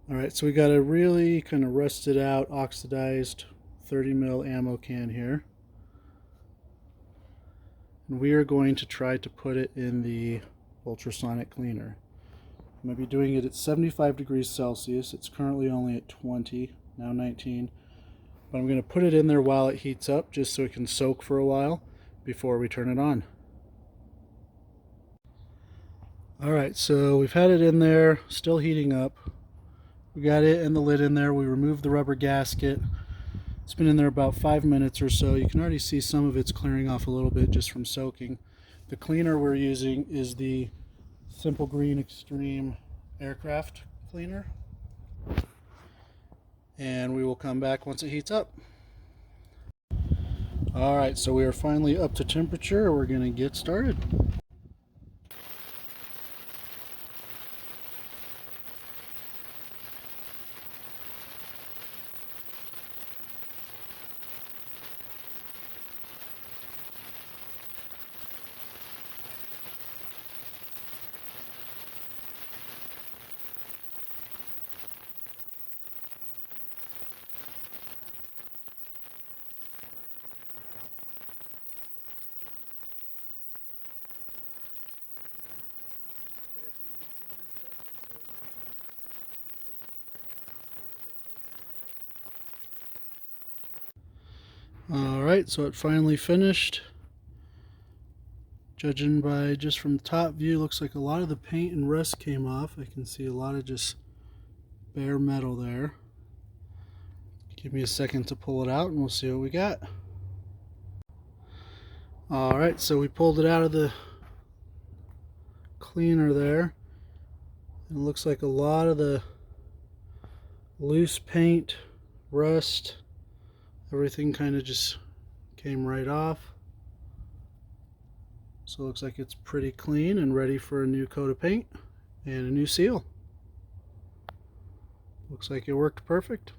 Alright, so we got a really kind of rusted out, oxidized 30 mil ammo can here. And we are going to try to put it in the ultrasonic cleaner. I'm going to be doing it at 75 degrees Celsius. It's currently only at 20, now 19. But I'm going to put it in there while it heats up just so it can soak for a while before we turn it on. Alright, so we've had it in there, still heating up. We got it and the lid in there. We removed the rubber gasket. It's been in there about 5 minutes or so. You can already see some of it's clearing off a little bit just from soaking. The cleaner we're using is the Simple Green Extreme Aircraft Cleaner. And we will come back once it heats up. Alright, so we are finally up to temperature. We're going to get started. Alright, so it finally finished. Judging by just from the top view, looks like a lot of the paint and rust came off. I can see a lot of just bare metal there. Give me a second to pull it out and we'll see what we got. Alright, so we pulled it out of the cleaner there. It looks like a lot of the loose paint, rust, everything kind of just came right off. So it looks like it's pretty clean and ready for a new coat of paint and a new seal. Looks like it worked perfect.